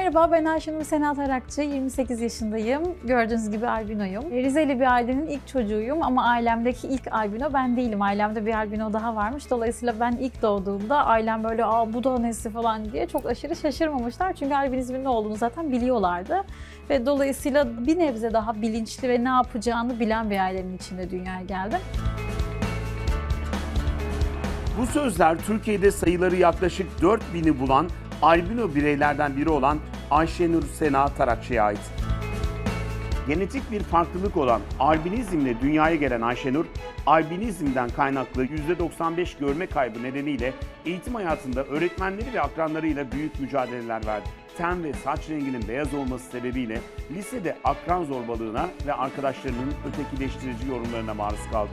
Merhaba, ben Ayşenur Sena Tarakçı, 28 yaşındayım. Gördüğünüz gibi albinoyum. Rizeli bir ailenin ilk çocuğuyum ama ailemdeki ilk albino ben değilim. Ailemde bir albino daha varmış. Dolayısıyla ben ilk doğduğumda ailem böyle bu da nesi falan diye çok aşırı şaşırmamışlar. Çünkü albinizmin ne olduğunu zaten biliyorlardı. Ve dolayısıyla bir nebze daha bilinçli ve ne yapacağını bilen bir ailenin içinde dünyaya geldim. Bu sözler Türkiye'de sayıları yaklaşık 4000'i bulan albino bireylerden biri olan Ayşenur Sena Tarakçı'ya ait. Genetik bir farklılık olan albinizmle dünyaya gelen Ayşenur, albinizmden kaynaklı %95 görme kaybı nedeniyle eğitim hayatında öğretmenleri ve akranlarıyla büyük mücadeleler verdi. Ten ve saç renginin beyaz olması sebebiyle lisede akran zorbalığına ve arkadaşlarının ötekileştirici yorumlarına maruz kaldı.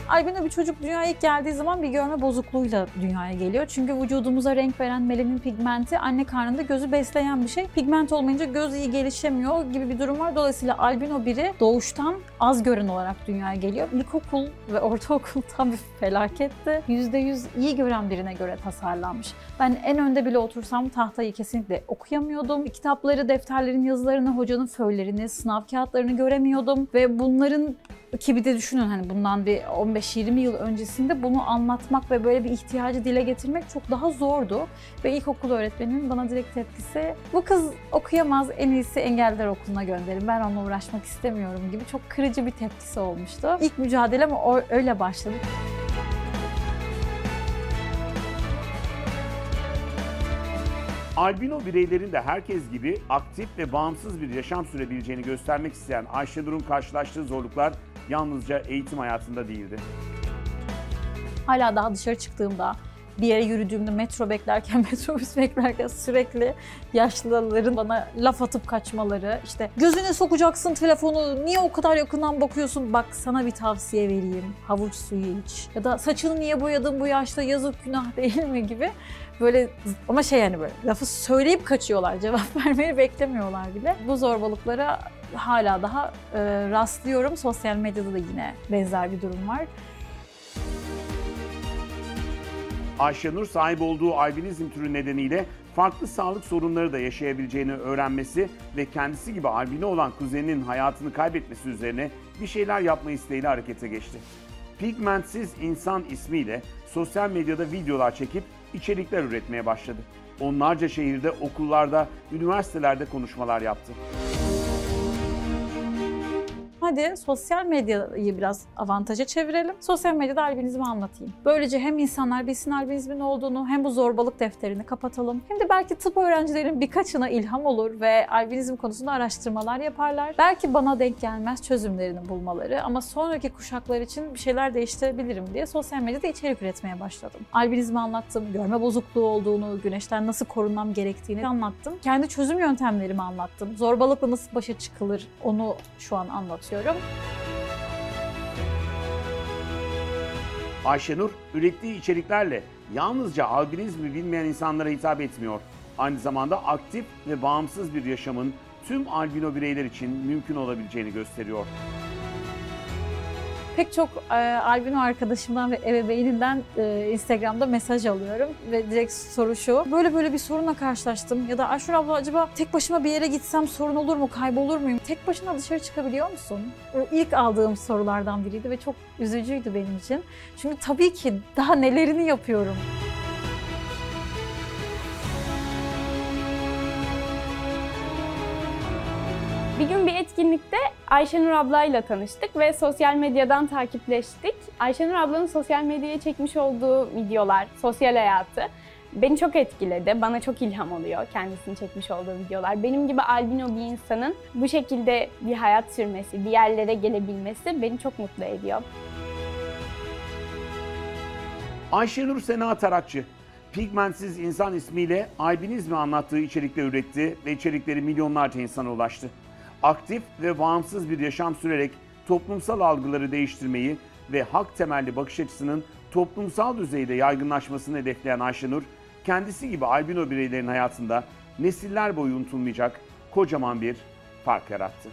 Albino bir çocuk dünyaya ilk geldiği zaman bir görme bozukluğuyla dünyaya geliyor. Çünkü vücudumuza renk veren melanin pigmenti anne karnında gözü besleyen bir şey. Pigment olmayınca göz iyi gelişemiyor gibi bir durum var. Dolayısıyla albino biri doğuştan az gören olarak dünyaya geliyor. İlkokul ve ortaokul tam bir felaketti. %100 iyi gören birine göre tasarlanmış. Ben en önde bile otursam tahtayı kesinlikle okuyamıyordum. Kitapları, defterlerin yazılarını, hocanın föylerini, sınav kağıtlarını göremiyordum. Ve bunların ki bir de düşünün hani bundan bir 15-20 yıl öncesinde bunu anlatmak ve böyle bir ihtiyacı dile getirmek çok daha zordu. Ve ilkokul öğretmenimin bana direkt tepkisi, bu kız okuyamaz, en iyisi engelliler okuluna gönderin, ben onunla uğraşmak istemiyorum gibi çok kırıcı bir tepkisi olmuştu. İlk mücadelem öyle başladı. Albino bireylerin de herkes gibi aktif ve bağımsız bir yaşam sürebileceğini göstermek isteyen Ayşenur'un karşılaştığı zorluklar yalnızca eğitim hayatında değildi. Hala daha dışarı çıktığımda, bir yere yürüdüğümde, metro beklerken, metrobüs beklerken sürekli yaşlıların bana laf atıp kaçmaları, işte gözüne sokacaksın telefonu, niye o kadar yakından bakıyorsun, bak sana bir tavsiye vereyim, havuç suyu iç, ya da saçını niye boyadın bu yaşta, yazık günah değil mi gibi. Böyle ama yani böyle lafı söyleyip kaçıyorlar, cevap vermeyi beklemiyorlar bile. Bu zorbalıklara hala daha rastlıyorum. Sosyal medyada da yine benzer bir durum var. Ayşenur sahip olduğu albinizm türü nedeniyle farklı sağlık sorunları da yaşayabileceğini öğrenmesi ve kendisi gibi albino olan kuzeninin hayatını kaybetmesi üzerine bir şeyler yapma isteğiyle harekete geçti. Pigmentsiz İnsan ismiyle sosyal medyada videolar çekip içerikler üretmeye başladı. Onlarca şehirde, okullarda, üniversitelerde konuşmalar yaptı. Hadi sosyal medyayı biraz avantaja çevirelim. Sosyal medyada albinizmi anlatayım. Böylece hem insanlar bilsin albinizmin olduğunu, hem bu zorbalık defterini kapatalım. Hem de belki tıp öğrencilerin birkaçına ilham olur ve albinizm konusunda araştırmalar yaparlar. Belki bana denk gelmez çözümlerini bulmaları ama sonraki kuşaklar için bir şeyler değiştirebilirim diye sosyal medyada içerik üretmeye başladım. Albinizmi anlattım, görme bozukluğu olduğunu, güneşten nasıl korunmam gerektiğini anlattım. Kendi çözüm yöntemlerimi anlattım. Zorbalıkla nasıl başa çıkılır onu şu an anlatıyorum. Ayşenur, ürettiği içeriklerle yalnızca albinizmi bilmeyen insanlara hitap etmiyor. Aynı zamanda aktif ve bağımsız bir yaşamın tüm albino bireyler için mümkün olabileceğini gösteriyor. Pek çok albino arkadaşımdan ve ebeveyninden Instagram'da mesaj alıyorum ve direkt soru şu: böyle bir sorunla karşılaştım ya da Ayşenur abla acaba tek başıma bir yere gitsem sorun olur mu, kaybolur muyum? Tek başına dışarı çıkabiliyor musun? O ilk aldığım sorulardan biriydi ve çok üzücüydü benim için. Çünkü tabii ki daha nelerini yapıyorum. Bir gün bir etkinlikte Ayşenur ablayla tanıştık ve sosyal medyadan takipleştik. Ayşenur ablanın sosyal medyaya çekmiş olduğu videolar, sosyal hayatı beni çok etkiledi. Bana çok ilham oluyor kendisinin çekmiş olduğu videolar. Benim gibi albino bir insanın bu şekilde bir hayat sürmesi, bir yerlere gelebilmesi beni çok mutlu ediyor. Ayşenur Sena Tarakçı, Pigmentsiz İnsan ismiyle albinizmi anlattığı içerikler üretti ve içerikleri milyonlarca insana ulaştı. Aktif ve bağımsız bir yaşam sürerek toplumsal algıları değiştirmeyi ve hak temelli bakış açısının toplumsal düzeyde yaygınlaşmasını hedefleyen Ayşenur, kendisi gibi albino bireylerin hayatında nesiller boyu unutulmayacak kocaman bir fark yarattı.